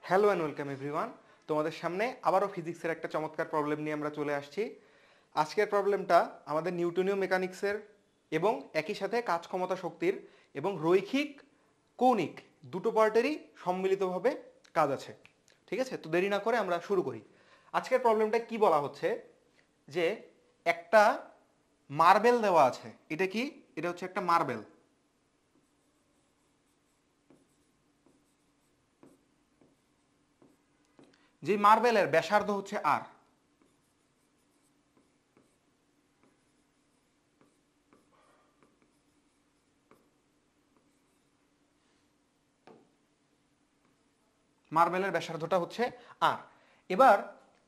Hello and welcome everyone. তোমাদের সামনে আবারও ফিজিক্সের একটা চমৎকার প্রবলেম নিয়ে আমরা চলে আসছি। আজকের প্রবলেমটা আমাদের নিউটনীয় মেকানিক্সের এবং একই সাথে কাজ ক্ষমতা শক্তির এবং রৈখিক কৌণিক দুটো পার্টেরই সম্মিলিতভাবে কাজ আছে। ঠিক আছে, তো দেরি না করে আমরা শুরু করি। আজকের প্রবলেমটা কি বলা হচ্ছে যে একটা মার্বেল দেওয়া আছে। এটা কি? এটা হচ্ছে একটা মার্বেল। যে মার্বেলের ব্যাসার্ধ হচ্ছে আর। মার্বেলের ব্যাসার্ধটা হচ্ছে আর। এবার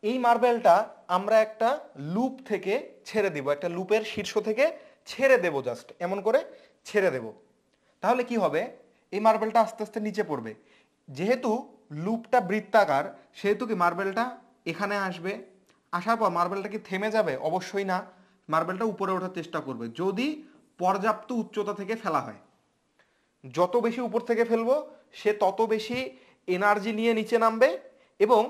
এই মার্বেলটা আমরা একটা লুপ থেকে ছেড়ে দিব, একটা লুপের শীর্ষ থেকে ছেড়ে দেব, জাস্ট এমন করে ছেড়ে দেব। তাহলে কি হবে? এই মার্বেলটা আস্তে আস্তে নিচে পড়বে। যেহেতু লুপটা বৃত্তাকার সেহেতু কি মার্বেলটা এখানে আসবে। আসার পর মার্বেলটা কি থেমে যাবে? অবশ্যই না, মার্বেলটা উপরে ওঠার চেষ্টা করবে যদি পর্যাপ্ত উচ্চতা থেকে ফেলা হয়। যত বেশি উপর থেকে ফেলবো সে তত বেশি এনার্জি নিয়ে নিচে নামবে এবং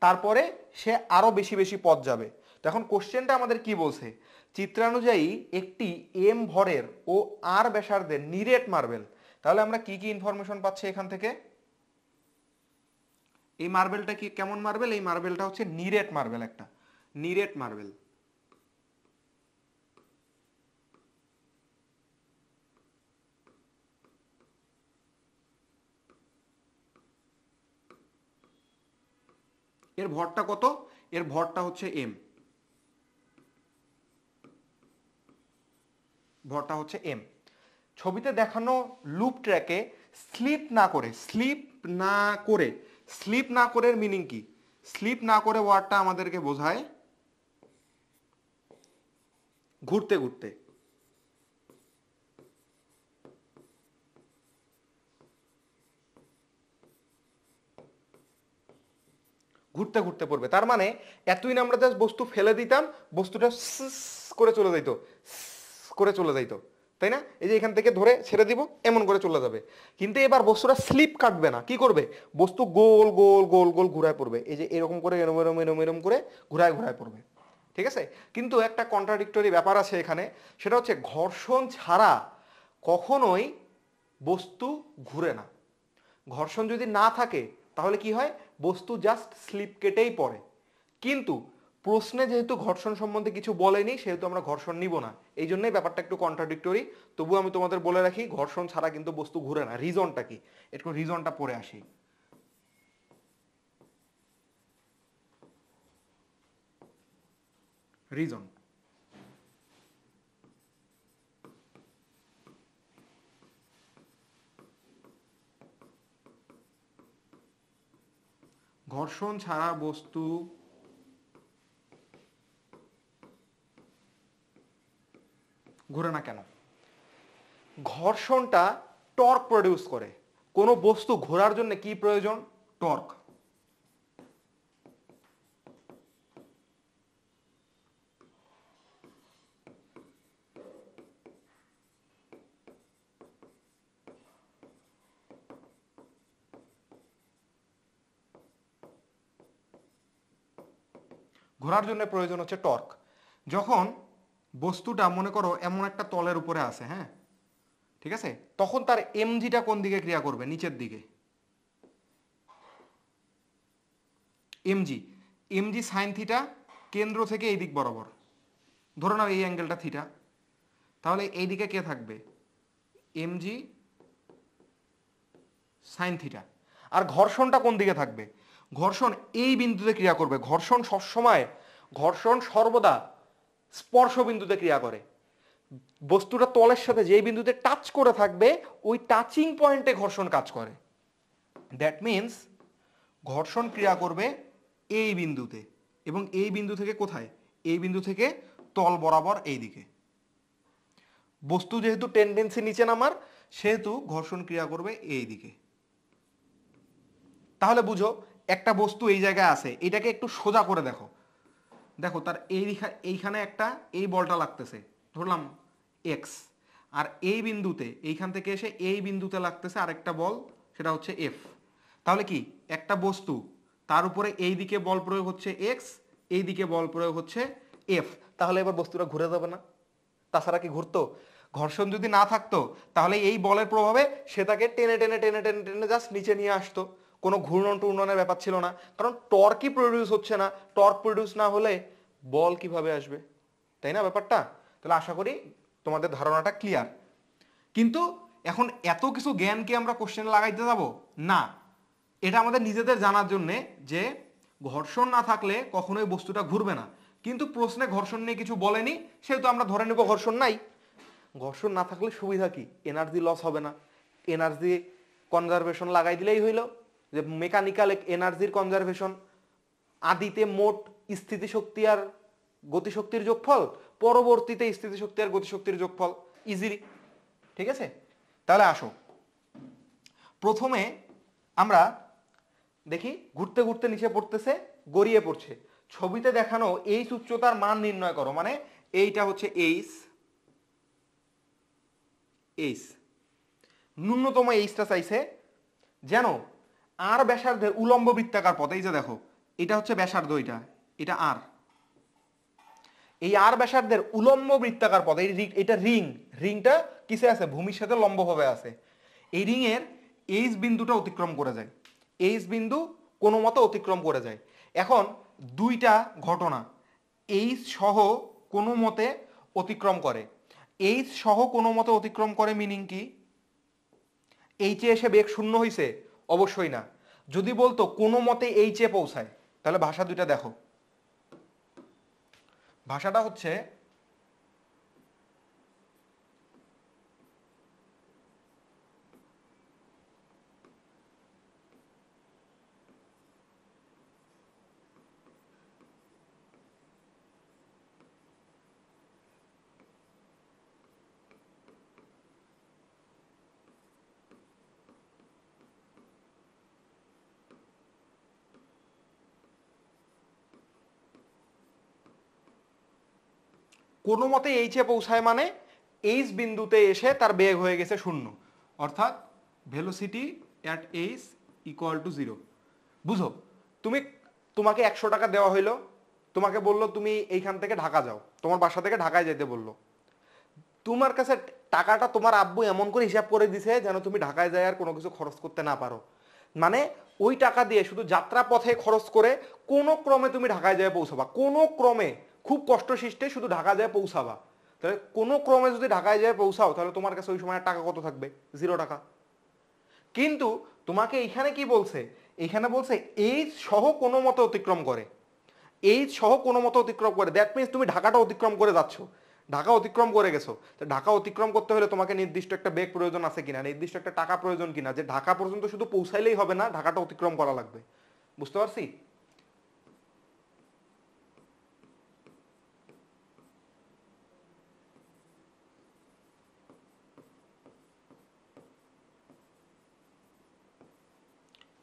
তারপরে সে আরো বেশি বেশি পথ যাবে। তো এখন কোশ্চেনটা আমাদের কি বলছে? চিত্রানুযায়ী একটি এম ভরের ও আর ব্যাসার্ধের নিরেট মার্বেল। তাহলে আমরা কি কি ইনফরমেশন পাচ্ছি এখান থেকে? এই মার্বেলটা কি কেমন মার্বেল? এই মার্বেলটা হচ্ছে নিরেট মার্বেল, একটা নিরেট মার্বেল। এর ভরটা কত? এর ভরটা হচ্ছে এম। ভরটা হচ্ছে এম। ছবিতে দেখানো লুপ ট্র্যাকে স্লিপ না করে, স্লিপ না করে মিনিং কি? স্লিপ না করে ওয়ার্ডটা আমাদেরকে বোঝায় ঘুরতে ঘুরতে। ঘুরতে ঘুরতে পড়বে, তার মানে এতদিন আমরা জাস্ট বস্তু ফেলে দিতাম, বস্তুটা করে চলে যাইতো, করে চলে যাইতো, তাই না? এই যে এখান থেকে ধরে ছেড়ে দিব, এমন করে চলে যাবে। কিন্তু এবার বস্তুটা স্লিপ কাটবে না, কি করবে? বস্তু গোল গোল গোল গোল ঘুরায় পড়বে, এই যে এরকম করে এরম এরম এরম এরম করে ঘুরায় ঘুরায় পড়বে। ঠিক আছে, কিন্তু একটা কন্ট্রাডিক্টরি ব্যাপার আছে এখানে। সেটা হচ্ছে ঘর্ষণ ছাড়া কখনোই বস্তু ঘুরে না। ঘর্ষণ যদি না থাকে তাহলে কি হয়? বস্তু জাস্ট স্লিপ কেটেই পড়ে। কিন্তু প্রশ্নে যেহেতু ঘর্ষণ সম্বন্ধে কিছু বলেনি সেহেতু আমরা ঘর্ষণ নিব না। এই জন্যই ব্যাপারটা একটু কন্ট্রাডিক্টরি। তবু আমি তোমাদের বলে রাখি, ঘর্ষণ ছাড়া কিন্তু বস্তু ঘুরে না। রিজনটা কি? একটু রিজনটা পড়ে আসি। রিজন, ঘর্ষণ ছাড়া বস্তু ঘুরে না কেন? ঘর্ষণটা টর্ক প্রডিউস করে। কোনো বস্তু ঘোরার জন্য কি প্রয়োজন? টর্ক। ঘোরার জন্য প্রয়োজন হচ্ছে টর্ক। যখন বস্তুটা মনে করো এমন একটা তলের উপরে আছে, হ্যাঁ, ঠিক আছে, তখন তার এমজিটা কোন দিকে ক্রিয়া করবে? নিচের দিকে। এমজি, এমজি সাইন থিটা কেন্দ্র থেকে এই দিক বরাবর। ধরে নাও এই অ্যাঙ্গেলটা থিটা, তাহলে এই দিকে কে থাকবে? MG sine theta. আর ঘর্ষণটা কোন দিকে থাকবে? ঘর্ষণ এই বিন্দুতে ক্রিয়া করবে। ঘর্ষণ সবসময়, ঘর্ষণ সর্বদা স্পর্শ বিন্দুতে ক্রিয়া করে। বস্তুটা তলের সাথে যেই বিন্দুতে টাচ করে থাকবে ওই টাচিং পয়েন্টে ঘর্ষণ কাজ করে। দ্যাট মিন্স ঘর্ষণ ক্রিয়া করবে এই বিন্দুতে, এবং এই বিন্দু থেকে কোথায়? এই বিন্দু থেকে তল বরাবর এই দিকে। বস্তু যেহেতু টেন্ডেন্সি নিচে নামার সেহেতু ঘর্ষণ ক্রিয়া করবে এই দিকে। তাহলে বুঝো একটা বস্তু এই জায়গায় আছে, এটাকে একটু সোজা করে দেখো। দেখো তার এইখানে একটা এই বলটা লাগতেছে, ধরলাম এক্স। আর এই বিন্দুতে এইখান থেকে এসে এই বিন্দুতে লাগতেছে আরেকটা বল, সেটা হচ্ছে এফ। তাহলে কি একটা বস্তু তার উপরে এই দিকে বল প্রয়োগ হচ্ছে এক্স, এই দিকে বল প্রয়োগ হচ্ছে এফ, তাহলে এবার বস্তুটা ঘুরে যাবে না? তাছাড়া কি ঘুরতো? ঘর্ষণ যদি না থাকতো তাহলে এই বলের প্রভাবে সে তাকে টেনে টেনে টেনে টেনে টেনে জাস্ট নিচে নিয়ে আসতো, কোনো ঘূর্ণন টুর্ণনের ব্যাপার ছিল না, কারণ টর্কই প্রডিউস হচ্ছে না। টর্ক প্রডিউস না হলে বল কিভাবে আসবে, তাই না ব্যাপারটা? তাহলে আশা করি তোমাদের ধারণাটা ক্লিয়ার। কিন্তু এখন এত কিছু জ্ঞান কি আমরা কোশ্চেন লাগাইতে যাব? না, এটা আমাদের নিজেদের জানার জন্যে যে ঘর্ষণ না থাকলে কখনোই বস্তুটা ঘুরবে না। কিন্তু প্রশ্নে ঘর্ষণ নিয়ে কিছু বলেনি, সেহেতু আমরা ধরে নেব ঘর্ষণ নাই। ঘর্ষণ না থাকলে সুবিধা কি? এনার্জি লস হবে না, এনার্জি কনজারভেশন লাগাই দিলেই হইল, যে মেকানিক্যাল এনার্জির কনজারভেশন, আদিতে মোট স্থিতিশক্তি আর গতিশক্তির যোগফল, পরবর্তীতে স্থিতিশক্তি আর গতিশক্তির যোগফল, ইজিলি। ঠিক আছে, তাহলে আসো প্রথমে আমরা দেখি, ঘুরতে ঘুরতে নিচে পড়তেছে, গড়িয়ে পড়ছে। ছবিতে দেখানো এইচ উচ্চতার মান নির্ণয় করো, মানে এইটা হচ্ছে এইচ, এইচ ন্যূনতম এইচটা চাইছে, যেন আর ব্যাসার্ধের উলম্ব বৃত্তাকার পথ, এই যে দেখো এটা হচ্ছে ব্যাসার্ধ, এটা আর, এই আর ব্যাসার্ধের উলম্ব বৃত্তাকার পথ, এটা রিংটা কিসে আছে? ভূমির সাথে লম্বভাবে আছে। এই রিং এর এইচ বিন্দুটা অতিক্রম করে যায়, এইচ বিন্দু কোনো মতে অতিক্রম করে যায়। এখন দুইটা ঘটনা, এইচ সহ কোনো মতে অতিক্রম করে, এইচ সহ কোনো মতে অতিক্রম করে মিনিং কি? এইচে এসে বেগ শূন্য হইছে? অবশ্যই না। যদি বলতো কোনো মতে এইচে পৌঁছায়, তাহলে ভাষা দুইটা দেখো। ভাষাটা হচ্ছে কোনো মতে এইচে পৌঁছায়, মানে এইচ বিন্দুতে এসে তার বেগ হয়ে গেছে শূন্য, অর্থাৎ velocity at H equal two 0। বুঝো, তোমাকে 100 টাকা দেওয়া হইলো, তোমাকে বললো তুমি এইখান থেকে ঢাকা যাও, তোমার বাসা থেকে ঢাকায় যেতে বললো। তোমার কাছে টাকাটা তোমার আব্বু এমন করে হিসাব করে দিছে যেন তুমি ঢাকায় যায় আর কোনো কিছু খরচ করতে না পারো, মানে ওই টাকা দিয়ে শুধু যাত্রা পথে খরচ করে কোনো ক্রমে তুমি ঢাকায় যায় পৌঁছাবা, কোনো ক্রমে, খুব কষ্ট সৃষ্টে শুধু ঢাকা যায় পৌঁছাবা। তাহলে কোনো ক্রমে যদি ঢাকায় যায় পৌঁছাও, তাহলে তোমার কাছে ওই সময় টাকা কত থাকবে? 0 টাকা। কিন্তু তোমাকে এইখানে কি বলছে? এইখানে বলছে এইচ সহ কোনো মতে অতিক্রম করে, এইচ সহ কোনো মতে অতিক্রম করে, দ্যাট মিনস তুমি ঢাকাটা অতিক্রম করে যাচ্ছ, ঢাকা অতিক্রম করে গেছো। তো ঢাকা অতিক্রম করতে হলে তোমাকে নির্দিষ্ট একটা বেগ প্রয়োজন আছে কিনা, নির্দিষ্ট একটা টাকা প্রয়োজন কিনা, যে ঢাকা পর্যন্ত শুধু পৌঁছাইলেই হবে না, ঢাকাটা অতিক্রম করা লাগবে। বুঝতে পারছি?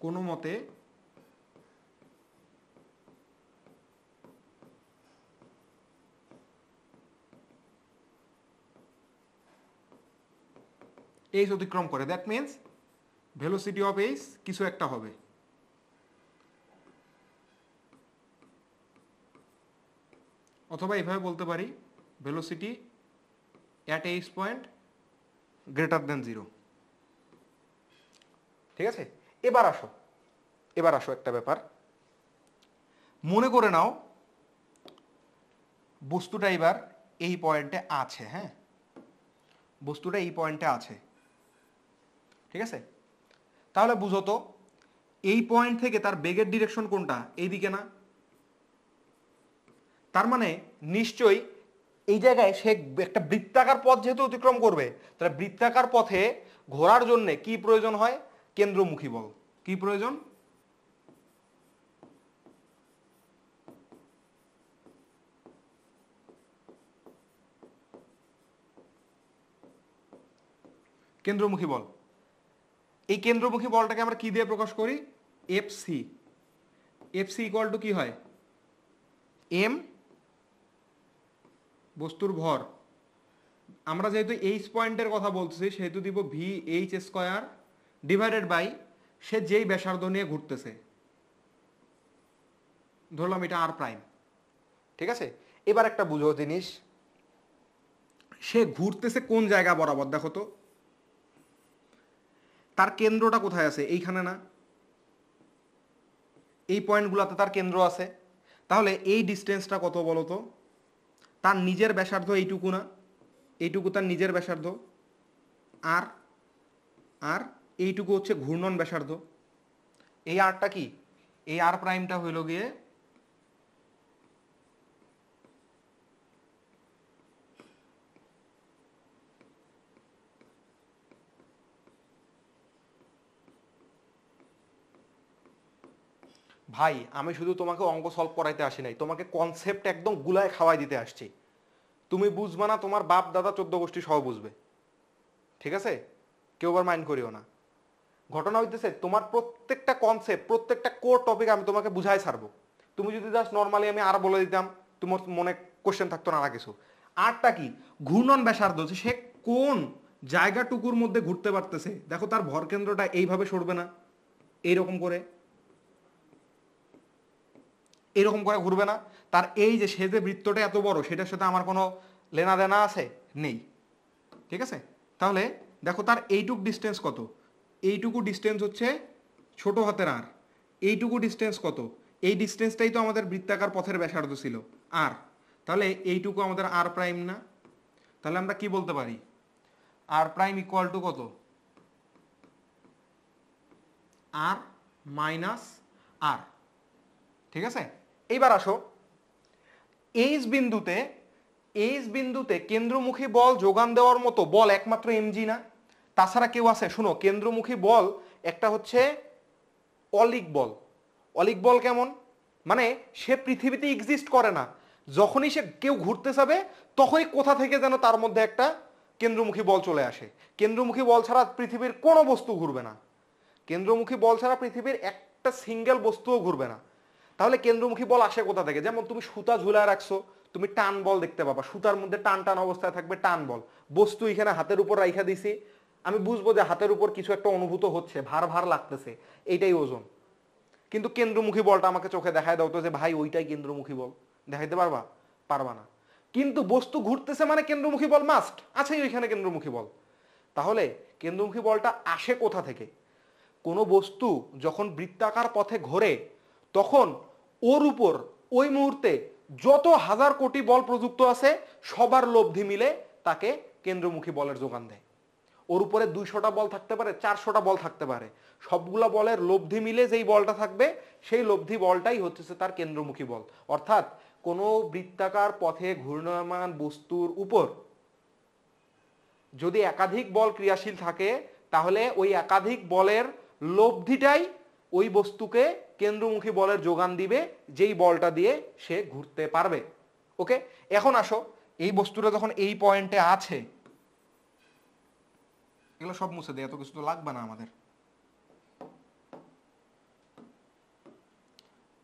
কোনো মতে এইচ অতিক্রম করে, that means velocity of H কিছু একটা হবে। অথবা এইভাবে বলতে পারি, velocity at H point greater than 0। ঠিক আছে, এবার আসো একটা ব্যাপার মনে করে নাও, বস্তুটা এবার এই পয়েন্টে আছে, হ্যাঁ, বস্তুটা এই পয়েন্টে আছে, ঠিক আছে? তাহলে বুঝো তো, এই পয়েন্ট থেকে তার বেগের ডিরেকশন কোনটা? এইদিকে না? তার মানে নিশ্চয়ই এই জায়গায় সে একটা বৃত্তাকার পথ যেহেতু অতিক্রম করবে, তাহলে বৃত্তাকার পথে ঘোরার জন্য কি প্রয়োজন হয়? কেন্দ্রমুখী বল। কি প্রয়োজন? কেন্দ্রমুখী বল। এই কেন্দ্রমুখী বলটাকে আমরা কি দিয়ে প্রকাশ করি? এফসি। এফসি ইকুয়াল টু কি হয়? এম বস্তুর ভর, আমরা যেহেতু এইচ পয়েন্টের কথা বলতেছি সেহেতু দিব V H square divided by সে যেই ব্যাসার্ধ নিয়ে ঘুরতেছে, ধরলাম এটা আর প্রাইম, ঠিক আছে? এবার একটা বুঝো জিনিস, সে ঘুরতেছে কোন জায়গা বরাবর দেখো তো, তার কেন্দ্রটা কোথায় আছে? এইখানে না? এই পয়েন্টগুলোতে তার কেন্দ্র আছে। তাহলে এই ডিস্টেন্সটা কত বলো তো? তার নিজের ব্যাসার্ধ এইটুকু না? এইটুকু তার নিজের ব্যাসার্ধ, আর আর এইটুকু হচ্ছে ঘূর্ণন ব্যাসার্ধ। এই আরটা কি? এই আর প্রাইমটা হইল গিয়ে ভাই, আমি শুধু তোমাকে অঙ্ক সলভ করাইতে আসি নাই, তোমাকে কনসেপ্ট একদম গুলায় খাওয়াই দিতে আসছি। তুমি বুঝবা না, তোমার বাপ দাদা 14 গোষ্ঠী সহ বুঝবে, ঠিক আছে? কেউ আবার মাইন্ড করিও না। ঘটনা হইতেছে তোমার প্রত্যেকটা কনসেপ্ট, প্রত্যেকটা কোর টপিক আমি তোমাকে বুঝাই ছাড়বো। তুমি যদি জাস্ট নর্মালি আমি আর বলে দিতাম, তোমার মনে কোশ্চেন থাকতো না কিছু। আরটা কি? ঘূর্ণন ব্যাসার্ধ, সে কোন জায়গাটুকুর মধ্যে ঘুরতে পারতেছে। দেখো তার ভর কেন্দ্রটা এইভাবে সরবে না, এইরকম করে, এরকম করে ঘুরবে না। তার এই যে সে যে বৃত্তটা এত বড়, সেটার সাথে আমার কোনো লেনা দেনা আছে? নেই, ঠিক আছে? তাহলে দেখো তার এইটুক ডিস্টেন্স কত? এইটুকু ডিস্টেন্স হচ্ছে ছোট হাতের আর। এইটুকু ডিস্টেন্স কত? এই ডিস্টেন্সটাই তো আমাদের বৃত্তাকার পথের ব্যাসার্ধ ছিল, আর। তাহলে এইটুকু আমাদের আর প্রাইম না? তাহলে আমরা কি বলতে পারি? আর প্রাইম ইকুয়াল টু কত? আর মাইনাস আর, ঠিক আছে? এইবার আসো, এইচ বিন্দুতে, এইচ বিন্দুতে কেন্দ্রমুখী বল যোগান দেওয়ার মতো বল একমাত্র এমজি না? তাছাড়া কেউ আছে? শুনো, কেন্দ্রমুখী বল একটা হচ্ছে অলিক বল। অলিক বল কেমন? মানে সে পৃথিবীতে এক্সিস্ট করে না, যখনই সে কেউ ঘুরতে যাবে তখনই কোথা থেকে যেন তার মধ্যে একটা কেন্দ্রমুখী বল চলে আসে। কেন্দ্রমুখী বল ছাড়া পৃথিবীর কোনো বস্তু ঘুরবে না। কেন্দ্রমুখী বল ছাড়া পৃথিবীর একটা সিঙ্গেল বস্তুও ঘুরবে না। তাহলে কেন্দ্রমুখী বল আসে কোথা থেকে? যেমন তুমি সুতা ঝুলায় রাখছো, তুমি টান বল দেখতে পাবা, সুতার মধ্যে টান টান অবস্থায় থাকবে টান বল। বস্তু এখানে হাতের উপর রাইখা দিছি, আমি বুঝবো যে হাতের উপর কিছু একটা অনুভূত হচ্ছে, ভার ভার লাগতেছে, এইটাই ওজন। কিন্তু কেন্দ্রমুখী বলটা আমাকে চোখে দেখায় দাও তো যে ভাই ওইটাই কেন্দ্রমুখী বল, দেখাইতে পারবা? পারবা না। কিন্তু বস্তু ঘুরতেছে মানে কেন্দ্রমুখী বল মাস্ট আছেই ওইখানে কেন্দ্রমুখী বল। তাহলে কেন্দ্রমুখী বলটা আসে কোথা থেকে? কোনো বস্তু যখন বৃত্তাকার পথে ঘোরে, তখন ওর উপর ওই মুহূর্তে যত হাজার কোটি বল প্রযুক্ত আছে, সবার লব্ধি মিলে তাকে কেন্দ্রমুখী বলের যোগান দেয়। ওর উপরে 200টা বল থাকতে পারে, 400টা বল থাকতে পারে, সবগুলা বলের লব্ধি মিলে যেই বলটা থাকবে, সেই লব্ধি বলটাই হচ্ছে তার কেন্দ্রমুখী বল। অর্থাৎ কোনো বৃত্তাকার পথে ঘূর্ণায়মান বস্তুর উপর যদি একাধিক বল ক্রিয়াশীল থাকে, তাহলে ওই একাধিক বলের লব্ধিটাই ওই বস্তুকে কেন্দ্রমুখী বলের যোগান দিবে, যেই বলটা দিয়ে সে ঘুরতে পারবে। ওকে, এখন আসো, এই বস্তুটা যখন এই পয়েন্টে আছে, এগুলো সব মুছে দেয়, এত কিছু তো লাগবে না আমাদের।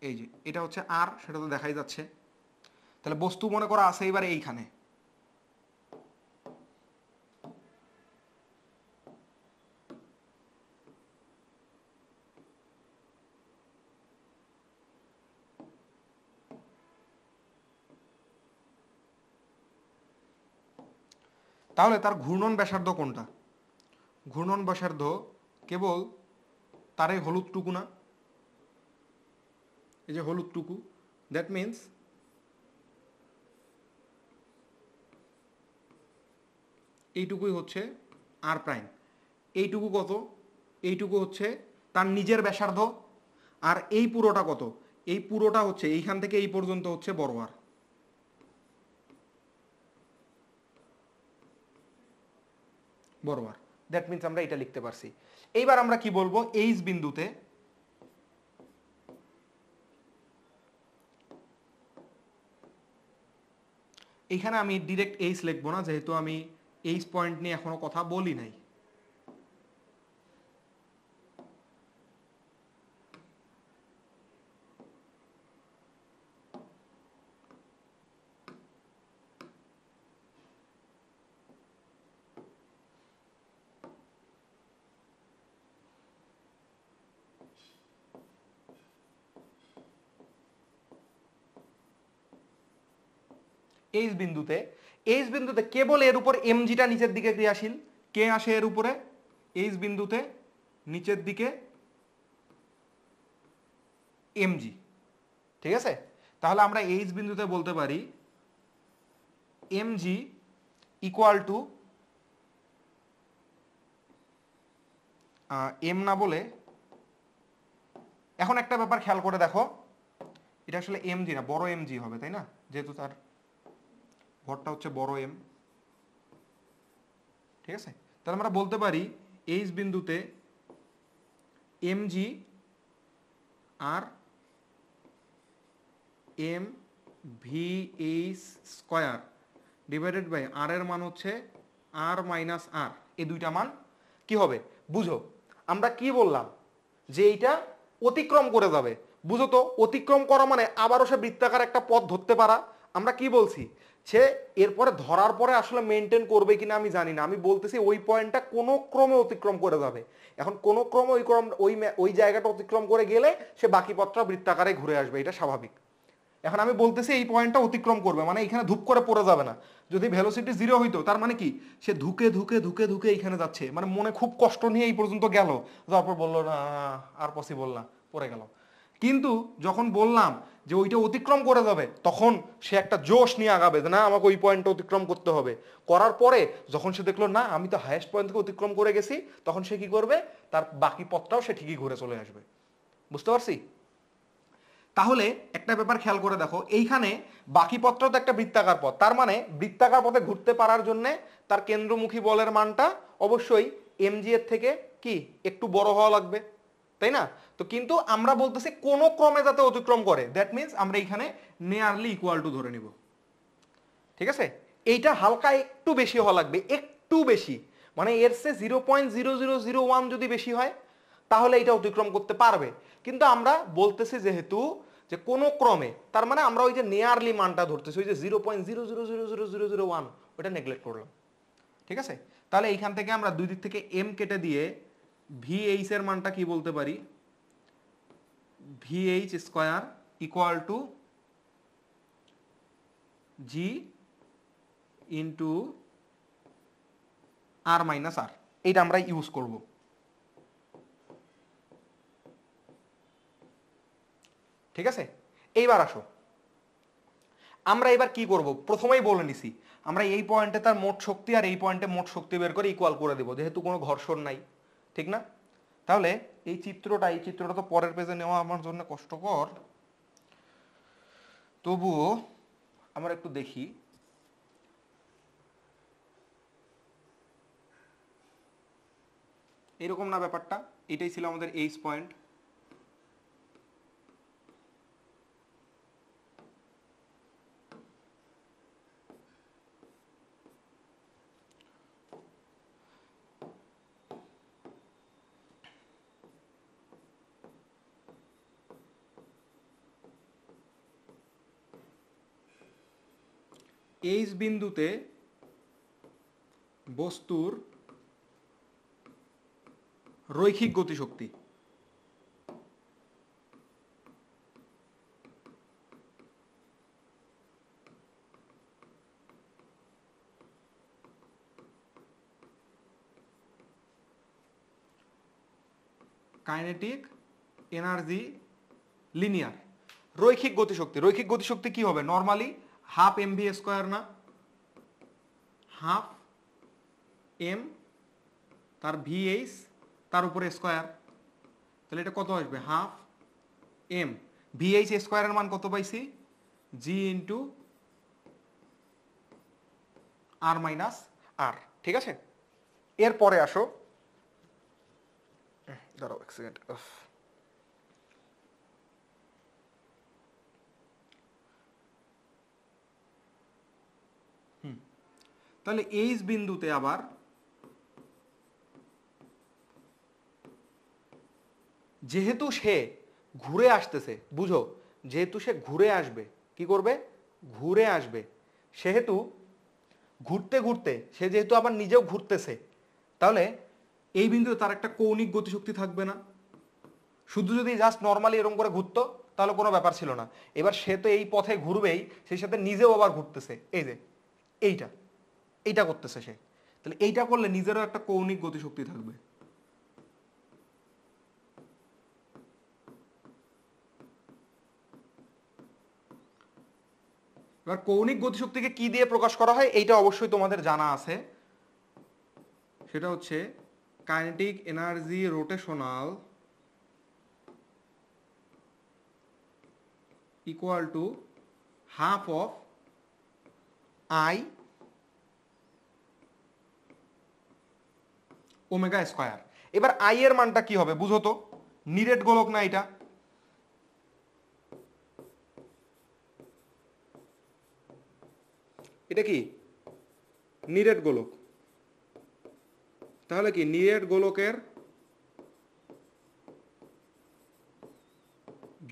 এই যে এটা হচ্ছে আর, সেটা তো দেখাই যাচ্ছে। তাহলে বস্তু মনে করা আছে এবার এইখানে। তাহলে তার ঘূর্ণন ব্যাসার্ধ কোনটা? ঘূর্ণন ব্যাসার্ধ কেবল তার এই হলুদটুকু না? এই যে হলুদটুকু, দ্যাট মিন্স এইটুকুই হচ্ছে আর প্রাইম। এইটুকু কত? এইটুকু হচ্ছে তার নিজের ব্যাসার্ধ। আর এই পুরোটা কত? এই পুরোটা হচ্ছে এইখান থেকে এই পর্যন্ত হচ্ছে বড় আর। বড় আর, দ্যাট মিন্স আমরা এটা লিখতে পারছি। এইবার আমরা কি বলবো? এইচ বিন্দুতে, এইখানে আমি ডিরেক্ট এইচ লিখবো না, যেহেতু আমি এইচ পয়েন্ট নিয়ে এখনো কথা বলি নাই। এইচ বিন্দুতে কেবল এর উপর এমজিটা নিচের দিকে ক্রিয়াশীল। কে আসে এর উপরে? এইচ বিন্দুতে নিচের দিকে এমজি। ঠিক আছে, তাহলে আমরা এইচ বিন্দুতে বলতে পারি এমজি ইকুয়াল টু এম না বলে, এখন একটা ব্যাপার খেয়াল করে দেখো, এটা আসলে এমজি না, বড় এমজি হবে, তাই না? যেহেতু তার ভরটা হচ্ছে বড় এম। ঠিক আছে, তাহলে আমরা বলতে পারি এইচ বিন্দুতে এমজি আর M V H square divided by R এর মান হচ্ছে আর মাইনাস আর। এই দুইটা মান কি হবে বুঝো। আমরা কি বললাম যে এইটা অতিক্রম করে যাবে, বুঝো তো। অতিক্রম করা মানে আবারও সে বৃত্তাকার একটা পথ ধরতে পারা। আমরা কি বলছি, সে এরপরে ধরার পরে আসলে মেনটেন করবে কিনা আমি জানি না, আমি বলতেছি ওই পয়েন্টটা কোনো ক্রমে অতিক্রম করে যাবে। এখন কোনো ক্রমে ওই জায়গাটা অতিক্রম করে গেলে সে বাকি পথটা বৃত্তাকারে ঘুরে আসবে, এটা স্বাভাবিক। এখন আমি বলতেছি এই পয়েন্টটা অতিক্রম করবে মানে এখানে ধূপ করে পড়ে যাবে না। যদি ভেলোসিটি 0 হইতো তার মানে কি, সে ধুকে ধুকে ধুকে ধুকে এইখানে যাচ্ছে, মানে মনে খুব কষ্ট নিয়ে এই পর্যন্ত গেল, যাওয়ার পর বললো না আর পসিবল না, পড়ে গেল। কিন্তু যখন বললাম যে ওইটা অতিক্রম করে যাবে, তখন সে একটা জোশ নিয়ে আগাবে যে না আমাকে ওই পয়েন্টটা অতিক্রম করতে হবে। করার পরে যখন সে দেখলো না আমি তো হাইয়েস্ট পয়েন্ট থেকে অতিক্রম করে গেছি, তখন সে কি করবে, তার বাকি পথটাও সে ঠিকই ঘুরে চলে আসবে। বুঝতে পারছি? তাহলে একটা ব্যাপার খেয়াল করে দেখো, এইখানে বাকি পথটাও তো একটা বৃত্তাকার পথ, তার মানে বৃত্তাকার পথে ঘুরতে পারার জন্য তার কেন্দ্রমুখী বলের মানটা অবশ্যই এমজি এর থেকে কি একটু বড় হওয়া লাগবে, তাই না? তো কিন্তু আমরা বলতেছি কোন ক্রমে যাতে অতিক্রম করে, দ্যাট মিনস আমরা এখানে নিয়ারলি ইকুয়াল টু ধরে নিব। ঠিক আছে, এইটা হালকা একটু বেশি হওয়া লাগবে, একটু বেশি, মানে এর সে 0.0001 যদি বেশি হয় তাহলে এটা অতিক্রম করতে পারবে। কিন্তু আমরা বলতেছি যেহেতু যে কোন ক্রমে, তার মানে আমরা ওই যে নিয়ারলি মানটা ধরতেছি, ওই যে 0.000001 ওটা নেগলেক্ট করলাম। ঠিক আছে, তাহলে এইখান থেকে আমরা দুই দিক থেকে এম কেটে দিয়ে ভিএইচ এর মানটা কি বলতে পারি, VH square equal to G into R minus R, এইটা আমরা ইউজ করব। ঠিক আছে, এইবার আসো আমরা এবার কি করব, প্রথমেই বলে নিছি আমরা এই পয়েন্টে তার মোট শক্তি আর এই পয়েন্টে মোট শক্তি বের করে ইকুয়াল করে দেব, যেহেতু কোনো ঘর্ষণ নাই। ঠিক না? তাহলে এই চিত্রটা তো পরের পেজে নেওয়া আমার জন্য কষ্টকর, তবুও আমরা একটু দেখি। এরকম না ব্যাপারটা, এটাই ছিল আমাদের এইচ পয়েন্ট। এইচ বিন্দুতে বস্তুর রৈখিক গতিশক্তি, কাইনেটিক এনার্জি লিনিয়ার, রৈখিক গতিশক্তি। রৈখিক গতিশক্তি কি হবে, normally half M V square না, হাফ এম তার ভিএইচ তার উপরে স্কোয়ার, তাহলে এটা কত আসবে, হাফ এম ভিএইচ স্কোয়ারের মান কত পাইছি, জি ইন্টু আর মাইনাস আর। ঠিক আছে, এরপরে আসো, দাঁড়াও এক সেকেন্ড, তাহলে এইচ বিন্দুতে আবার যেহেতু সে ঘুরে আসতেছে, বুঝো, যেহেতু সে ঘুরে আসবে, কি করবে, ঘুরে আসবে, সেহেতু ঘুরতে ঘুরতে সে যেহেতু আবার নিজেও ঘুরতেছে, তাহলে এই বিন্দুতে তার একটা কৌণিক গতিশক্তি থাকবে না। শুধু যদি জাস্ট নর্মালি এরকম করে ঘুরতো তাহলে কোনো ব্যাপার ছিল না। এবার সে তো এই পথে ঘুরবেই, সেই সাথে নিজেও আবার ঘুরতেছে, এই যে এইটা এইটা করতেছে সে, তাহলে এইটা করলে নিজেরও একটা কৌণিক গতিশক্তি থাকবে। এবার কৌণিক গতিশক্তিকে কি দিয়ে প্রকাশ করা হয় এইটা অবশ্যই তোমাদের জানা আছে, সেটা হচ্ছে kinetic energy rotational equal to half of I omega square. এবার আই এর মানটা কি হবে বুঝো তো, নিরেট গোলক না এটা, এটা কি নিরেট গোলক, তাহলে কি নিরেট গোলকের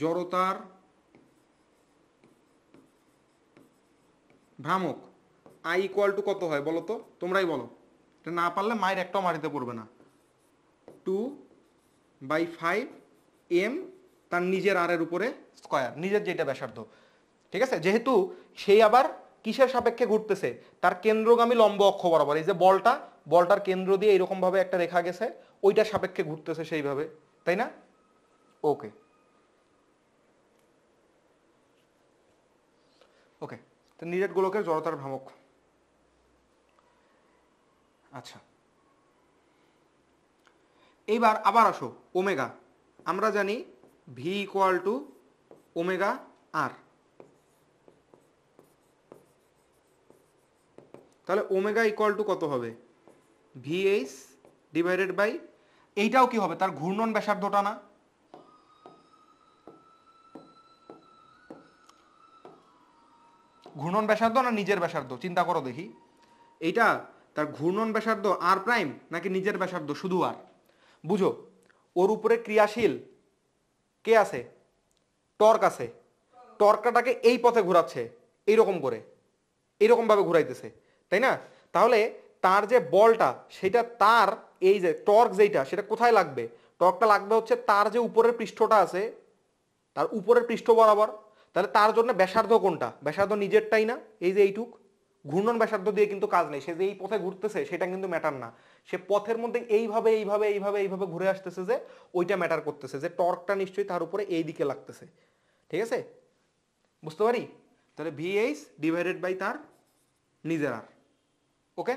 জড়তার ভ্রামক আই ইকুয়াল টু কত হয় বলো তো, তোমরাই বলো, এটা না পারলে মায়ের একটাও মারিতে পড়বে না। 2/5 এম তার নিজের আর এর উপরে স্কয়ার, নিজের যেটা ব্যাসার্ধ, ঠিক আছে। যেহেতু সেই আবার কিসের সাপেক্ষে ঘুরতেছে, তার কেন্দ্রগামী লম্ব অক্ষ বরাবর, এই যে বলটার কেন্দ্র দিয়ে এরকম ভাবে একটা রেখা গেছে, ওইটার সাপেক্ষে ঘুরতেছে সেইভাবে, তাই না? ওকে ওকে, তো নিরেট গোলকের জড়তার ভ্রামক। আচ্ছা, এইবার আবার আসো ওমেগা, আমরা জানি V equal to omega r, তাহলে ওমেগা ইকুয়াল টু কত হবে, ভিএইচ ডিভাইডেড বাই, এইটাও কি হবে তার ঘূর্ণন ব্যাসার্ধটা না, ঘূর্ণন ব্যাসার্ধ না নিজের ব্যাসার্ধ, চিন্তা করো দেখি, এইটা তার ঘূর্ণন ব্যাসার্ধ আর প্রাইম নাকি নিজের ব্যাসার্ধ শুধু আর, বুঝো ওর উপরে ক্রিয়াশীল কে আছে, টর্ক আছে, টর্কটাকে এই পথে ঘোরাচ্ছে, এইরকম করে এইরকম ভাবে ঘুরাইতেছে, তাই না? তাহলে তার যে বলটা সেটা তার এই যে টর্ক যেটা সেটা কোথায় লাগবে, টর্কটা লাগবে হচ্ছে তার যে উপরের পৃষ্ঠটা আছে তার উপরের পৃষ্ঠ বরাবর, তাহলে তার জন্য ব্যাসার্ধ কোনটা, ব্যাসার্ধ নিজেরটাই না, এই যে এইটুক, ঘূর্ণন ব্যাসার্ধ দিয়ে কিন্তু কাজ নেই, সে যে এই পথে ঘুরতেছে সেটা কিন্তু ম্যাটার না, সে পথের মধ্যে এইভাবে এইভাবে এইভাবে এইভাবে ঘুরে আসতেছে, যে ওইটা ম্যাটার করতেছে, যে টর্কটা নিশ্চয়ই তার উপরে এই দিকে লাগতেছে, ঠিক আছে, বুঝতে পারি? তাহলে ভিএইচ ডিভাইডেড বাই তার নিজের আর, ওকে।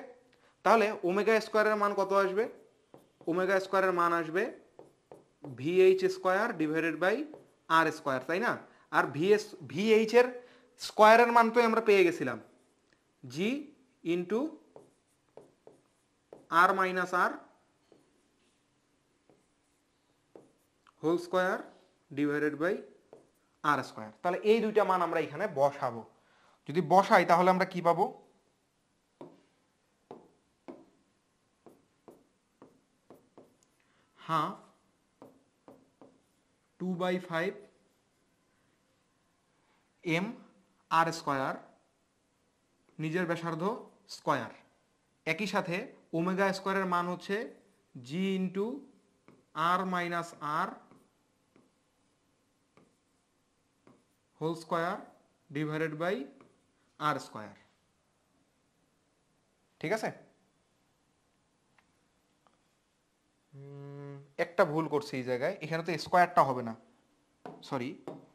তাহলে ওমেগা স্কোয়ারের মান কত আসবে, ওমেগা স্কোয়ারের মান আসবে VH square divided by R square, তাই না? আর ভিএইচ এর স্কোয়ারের মান তো আমরা পেয়ে গেছিলাম, G into R minus R whole square divided by R square. তাহলে এই দুইটা মান আমরা এখানে বসাবো, যদি বসাই তাহলে আমরা কি পাবো, হাফ 2/5 এম আর স্কোয়ার নিজের ব্যাসার্ধ স্কোয়ার, একই সাথে ওমেগা স্কোয়ারের মান হচ্ছে G into R minus R whole square divided by R square, ঠিক আছে। একটা ভুল করছি এই জায়গায়, এখানে তো স্কোয়ারটা হবে না, সরি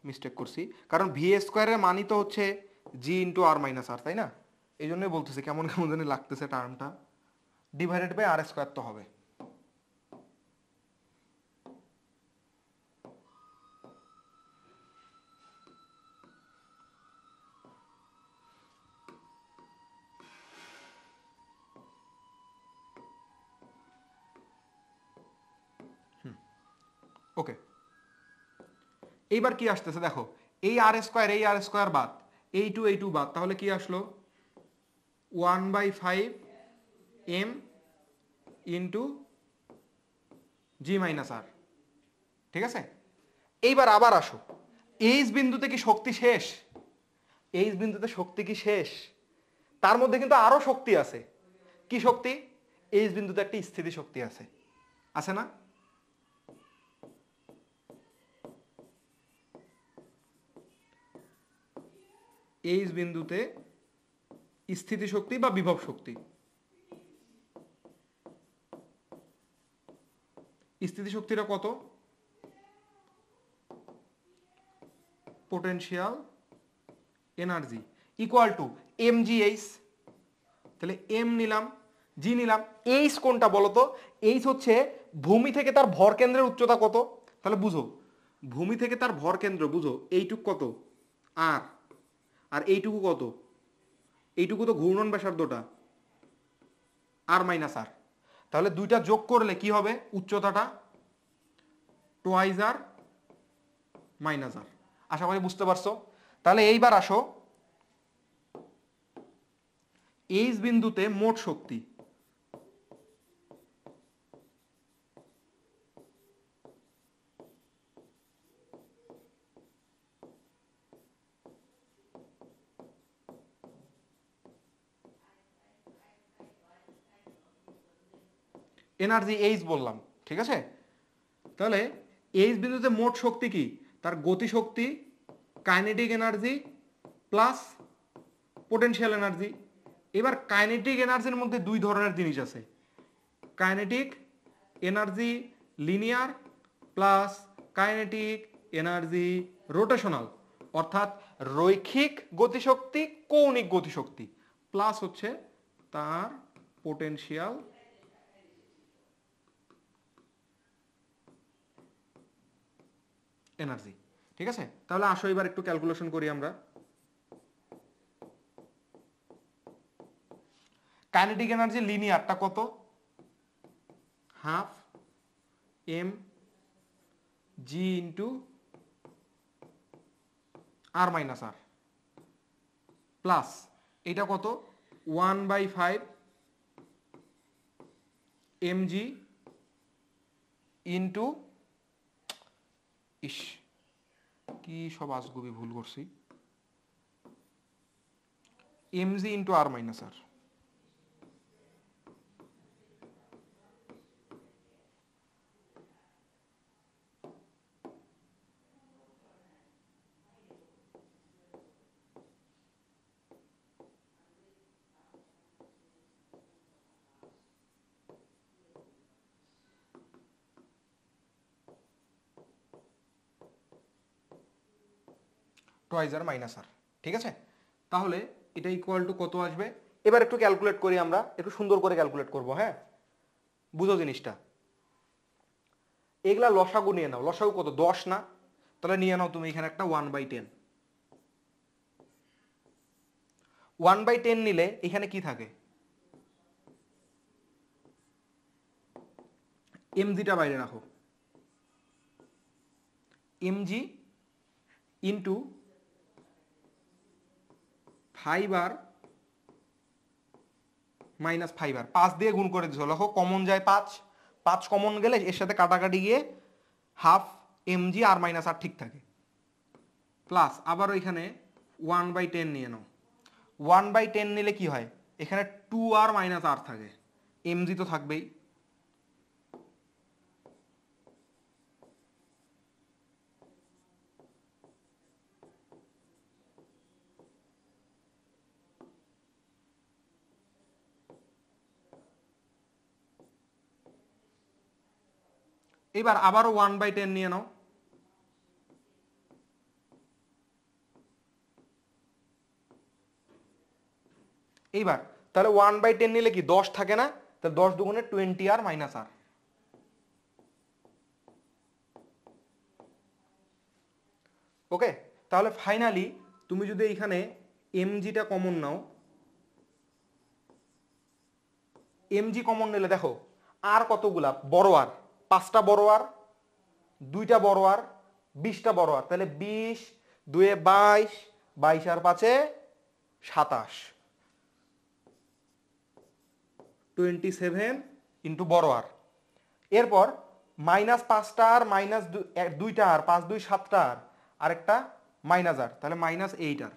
মিস্টেক করছি, কারণ ভি স্কোয়ারের মানই তো হচ্ছে জি ইন্টু আর মাইনাস আর, তাই না? এই জন্যই বলতেছি কেমন কেমন জানি লাগতেছে টার্মটা, ডিভাইডেড বাই আর স্কোয়ার তো হবে। ওকে, এইবার কি আসতেছে দেখো, এই আর স্কোয়ার বাদ, এই টু বাদ, তাহলে কি আসলো 1/5 এম ইন্টু জি মাইনাস আর, ঠিক আছে। এইবার আবার আসো, এইচ বিন্দুতে কি শক্তি শেষ, এইচ বিন্দুতে শক্তি কি শেষ, তার মধ্যে কিন্তু আরো শক্তি আছে, কি শক্তি, এইচ বিন্দুতে একটা স্থিতি শক্তি আছে, আছে না? এইচ বিন্দুতে স্থিতিশক্তি বা বিভব শক্তি। স্থিতিশক্তিটা কত? Potential energy equal to mgh। তাহলে এম নিলাম, জি নিলাম, এইচ কোনটা বলো তো? এইচ হচ্ছে ভূমি থেকে তার ভর কেন্দ্রের উচ্চতা কত। তাহলে বুঝো, ভূমি থেকে তার ভর কেন্দ্র বুঝো, এইটুক কত আর, আর এইটুকু কত? এইটুকু তো ঘূর্ণন ব্যাসার্ধটা আর মাইনাস আর। তাহলে দুইটা যোগ করলে কি হবে? উচ্চতাটা টোয়াইজ আর মাইনাস আর। আশা করি বুঝতে পারছো। তাহলে এইবার আসো, এইচ বিন্দুতে মোট শক্তি, এনার্জি এইচ বললাম, ঠিক আছে? তাহলে এইচ বিন্দুতে মোট শক্তি কি? তার গতি শক্তি, kinetic energy plus potential energy. এবার কাইনেটিক এনার্জির মধ্যে দুই ধরনের জিনিস আছে, kinetic energy linear plus kinetic energy rotational, অর্থাৎ রৈখিক গতিশক্তি, কৌণিক গতিশক্তি প্লাস হচ্ছে তার পোটেনশিয়াল এনার্জি। ঠিক আছে? তাহলে আসো এবার একটু ক্যালকুলেশন করি আমরা। কাইনেটিক এনার্জি লিনিয়ারটা কত? হাফ এম জি ইন্টু আর মাইনাস আর প্লাস এটা কত? 1/5 mg ইন্টু, ইস কি সব আজগুবি ভুল করছি, mg ইন্টু আর মাইনাস আর। টোয়াইজ আর মাইনাস আর। ঠিক আছে? তাহলে এটা ইকুয়াল টু কত আসবে? এবার একটু ক্যালকুলেট করি আমরা, একটু সুন্দর করে ক্যালকুলেট করব। হ্যাঁ, বুঝো জিনিসটা। এগুলা লসাগু নিয়ে নাও। লসাগু কত? 10 না? তাহলে নিয়ে নাও তুমি এখানে একটা 1/10। 1/10 নিলে এখানে কি থাকে? এমজিটা বাইরে রাখো। এমজি ইন্টু 5 আর মাইনাস 5 আর 5 দিয়ে গুণ করে দিছো। দেখো কমন যায় 5, 5 কমন গেলে এর সাথে কাটাকাটি গিয়ে হাফ এমজি আর মাইনাস আর ঠিক থাকে, প্লাস আবার ওইখানে 1/10 নিয়ে নাও। 1/10 নিলে কি হয়? এখানে 2 আর মাইনাস আর থাকে, এমজি তো থাকবেই। এবার আবারও 1/10 নিয়ে নাও। এইবার তাহলে 1/10 নিলে কি 10 থাকে না? তাহলে 10 দুগুণে 20 আর মাইনাস আর। ওকে, তাহলে ফাইনালি তুমি যদি এইখানে এমজিটা কমন নাও, এমজি কমন নিলে দেখো আর কতগুলা বড় আর, 5টা বড় আর, 2টা বড় আর, 20টা বড় আর। তাহলে 20, 2 এ 22, 22 আর 5 এ 27, 27 ইন্টু বড় আর। এরপর মাইনাস 5টা আর, মাইনাস 2টা আর, 5 2 7টা আর, আরেকটা মাইনাস আর, তাহলে মাইনাস 8 আর।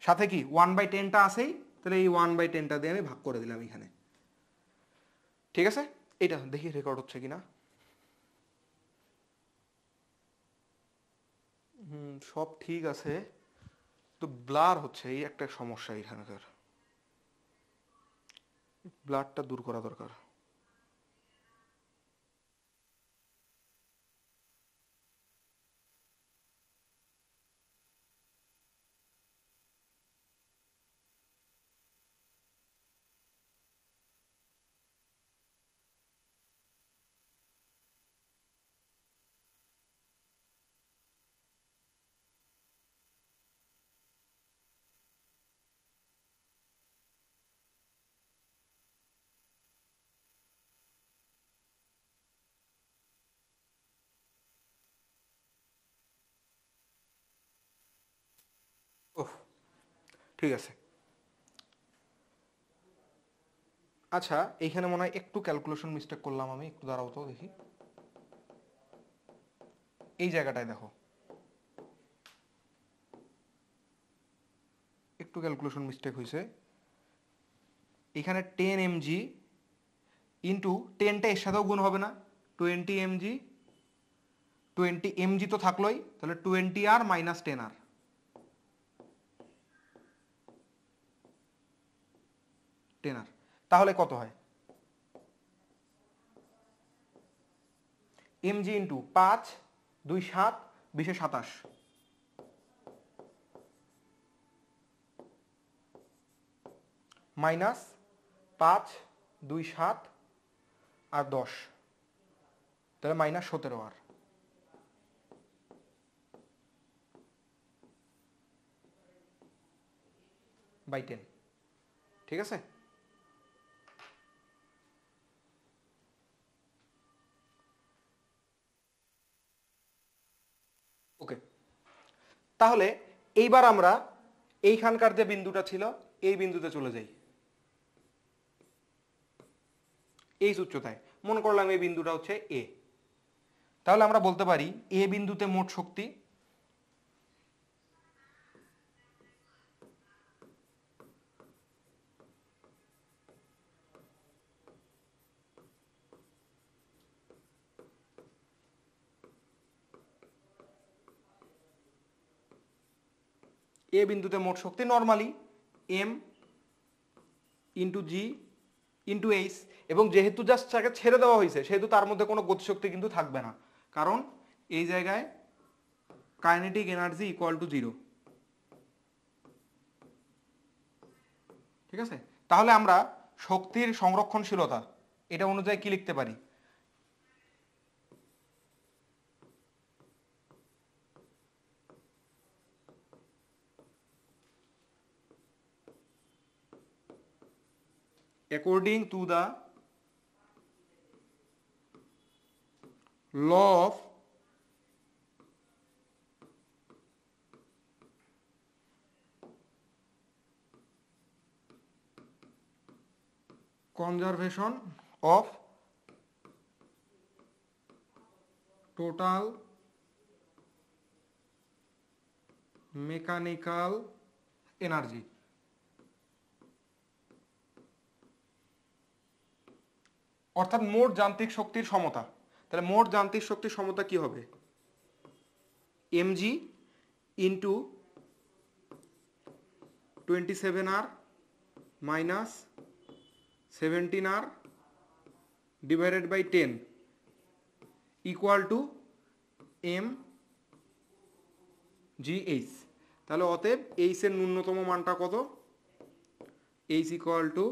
সাথে কি 1/10টা আছেই, তাহলে এই 1/10টা দিয়ে আমি ভাগ করে দিলাম এখানে। ঠিক আছে? এটা দেখি রেকর্ড হচ্ছে কিনা। সব ঠিক আছে, তো ব্লার হচ্ছে, এই একটা সমস্যা এখানকার, ব্লারটা দূর করা দরকার। ওহ, ঠিক আছে। আচ্ছা, এইখানে মনে হয় একটু ক্যালকুলেশন মিস্টেক করলাম আমি, একটু দাঁড়াও তো দেখি। এই জায়গাটায় দেখো, একটু ক্যালকুলেশন মিস্টেক হয়েছে। এখানে 10 mg ইন্টু 10টা এর সাথেও গুণ হবে না, 20 mg, 20 mg তো থাকলোই, তাহলে 20r মাইনাস 10r, 10r, তাহলে কত হয়? mg ইন্টু 5 2 7 20 27 মাইনাস 5 2 7 আর 10, তাহলে মাইনাস 17r বাই 10। ঠিক আছে? ওকে, তাহলে এইবার আমরা এইখানকার যে বিন্দুটা ছিল এই বিন্দুতে চলে যাই। এই উচ্চতায় মনে করলাম এই বিন্দুটা হচ্ছে এ, তাহলে আমরা বলতে পারি এ বিন্দুতে মোট শক্তি এ বিন্দুতে মোট শক্তি নর্মালি এম ইন্টু জি ইন্টু এইচ, এবং যেহেতু জাস্ট তাকে ছেড়ে দেওয়া হয়েছে সেহেতু তার মধ্যে কোনো গতিশক্তি কিন্তু থাকবে না, কারণ এই জায়গায় কাইনেটিক এনার্জি ইকুয়াল টু 0। ঠিক আছে? তাহলে আমরা শক্তির সংরক্ষণশীলতা এটা অনুযায়ী কি লিখতে পারি? According to the law of conservation of total mechanical energy, অর্থাৎ মোট যান্ত্রিক শক্তির সমতা। তাহলে মোট যান্ত্রিক শক্তির সমতা কি হবে? mg into 27r minus 17r divided by 10 equal to M G H. তাহলে অতএব এইচ এর ন্যূনতম মানটা কত? H equal to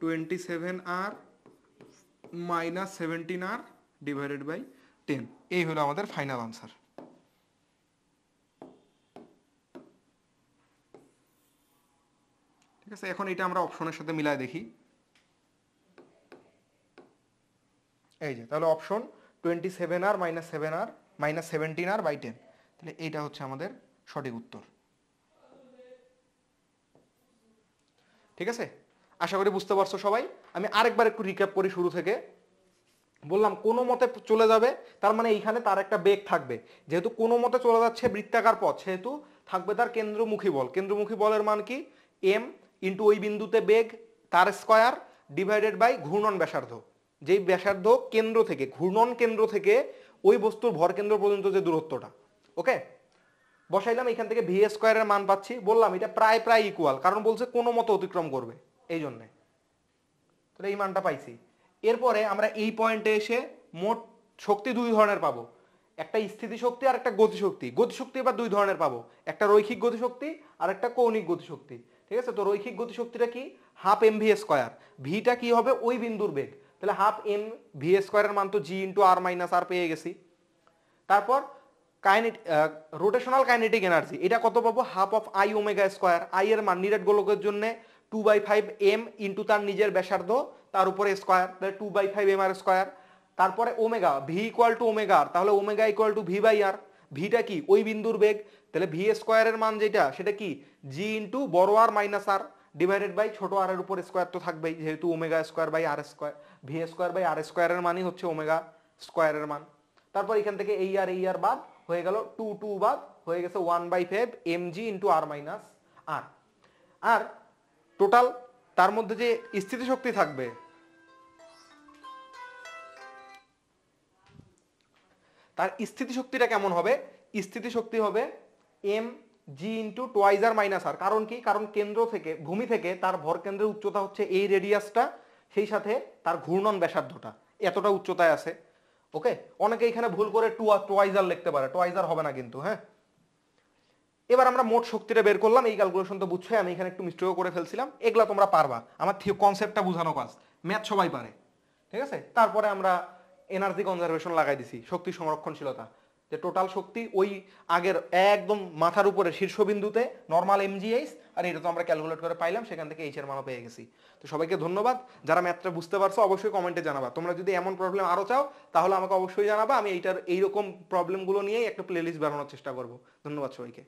27r minus 17r divided by 10। এই হলো আমাদের ফাইনাল আনসার। ঠিক আছে, এখন এটা আমরা অপশনের সাথে মিলায় দেখি। এই যে, তাহলে option 27r minus 7r minus 17r by 10, তাহলে এইটা হচ্ছে আমাদের সঠিক উত্তর। ঠিক আছে, আশা করি বুঝতে পারছো সবাই। আমি আরেকবার একটু রিক্যাপ করি শুরু থেকে। বললাম কোনো মতে চলে যাবে, তার মানে এইখানে তার একটা বেগ থাকবে, যেহেতু কোনো মতে চলে যাচ্ছে বৃত্তাকার পথ সেহেতু থাকবে তার কেন্দ্রমুখী বল। কেন্দ্রমুখী বলের মান কি? এম ইন্টু ওই বিন্দুতে বেগ তার স্কয়ার ডিভাইডেড বাই ঘূর্ণন ব্যাসার্ধ, যেই ব্যাসার্ধ কেন্দ্র থেকে, ঘূর্ণন কেন্দ্র থেকে ওই বস্তুর ভর কেন্দ্র পর্যন্ত যে দূরত্বটা। ওকে, বসাইলাম, এখান থেকে ভি স্কোয়ারের মান পাচ্ছি, বললাম এটা প্রায় প্রায় ইকুয়াল, কারণ বলছে কোনো মতো অতিক্রম করবে, এই জন্যে। তাহলে এই মানটা পাইছি। এরপরে আমরা এই পয়েন্টে এসে মোট শক্তি দুই ধরনের পাবো, একটা স্থিতিশক্তি আর একটা গতিশক্তি। গতিশক্তি এবার দুই ধরনের পাবো, একটা রৈখিক গতিশক্তি আর একটা কৌণিক গতিশক্তি। ঠিক আছে, তো রৈখিক গতিশক্তিটা কি, হাফ এম ভি স্কোয়ার, ভিটা কি হবে ওই বিন্দুর বেগ, তাহলে হাফ এম ভি স্কোয়ারের মান তো জি ইন্টু আর মাইনাস আর পেয়ে গেছি। তারপর রোটেশনাল কাইনেটিক এনার্জি, এটা কত পাবো, half of I omega square, I এর মান নিরেট গোলকের জন্য 2/5 এম ইন্টু তার নিজের ব্যাসার্ধ তার উপরে স্কোয়ার, তাহলে 2/5 এম আর স্কোয়ার। তারপরে omega, v equal to omega r, তাহলে omega equal to v by r, ভিটা কি ওই বিন্দুর বেগ, তাহলে ভি স্কোয়ারের মান যেটা সেটা কি জি ইন্টু বড় r minus r divided by ছোট আর এর উপর স্কোয়ার তো থাকবেই, যেহেতু omega square by R square, v square by r স্কোয়ারের মানই হচ্ছে ওমেগা স্কোয়ারের মান। তারপর এখান থেকে এই আর বাদ হয়ে গেল, 2 বাদ হয়ে গেছে 1/5 এম জি ইন্টু আর মাইনাস আর। আর টোটাল তার মধ্যে যে স্থিতিশক্তি থাকবে, তার স্থিতিশক্তিটা কেমন হবে, স্থিতিশক্তি হবে এম জি ইন্টু টোয়াইজ আর মাইনাস আর। কারণ কি, কারণ কেন্দ্র থেকে ভূমি থেকে তার ভর কেন্দ্রের উচ্চতা হচ্ছে এই রেডিয়াসটা, সেই সাথে তার ঘূর্ণন ব্যাসার্ধটা এতটা উচ্চতায় আছে। ওকে, অনেকে এখানে ভুল করে টোয়াইজার লিখতে পারে, টোয়াইজার হবে না কিন্তু, হ্যাঁ। এবার আমরা মোট শক্তিটা বের করলাম, এই ক্যালকুলেশন তো বুঝছো, আমি এখানে একটু মিস্টেকও করে ফেলছিলাম, এগুলা তোমরা পারবা, আমার কনসেপ্টটা বোঝানো কাজ, ম্যাথ সবাই পারে। ঠিক আছে, তারপরে আমরা এনার্জি কনজারভেশন লাগাই দিছি, শক্তি সংরক্ষণশীলতা, যে টোটাল শক্তি ওই আগের একদম মাথার উপরে শীর্ষবিন্দুতে নর্মাল এমজিএইচ, আর এটা তো আমরা ক্যালকুলেট করে পাইলাম, সেখান থেকে এইচ এর মানও পেয়ে গেছি। তো সবাইকে ধন্যবাদ, যারা ম্যাথটা বুঝতে পারছো অবশ্যই কমেন্টে জানাবা। তোমরা যদি এমন প্রবলেম আরো চাও তাহলে আমাকে অবশ্যই জানাবা, আমি এইটার এইরকম প্রবলেমগুলো নিয়েই একটা প্লেলিস্ট বানানোর চেষ্টা করব। ধন্যবাদ সবাইকে।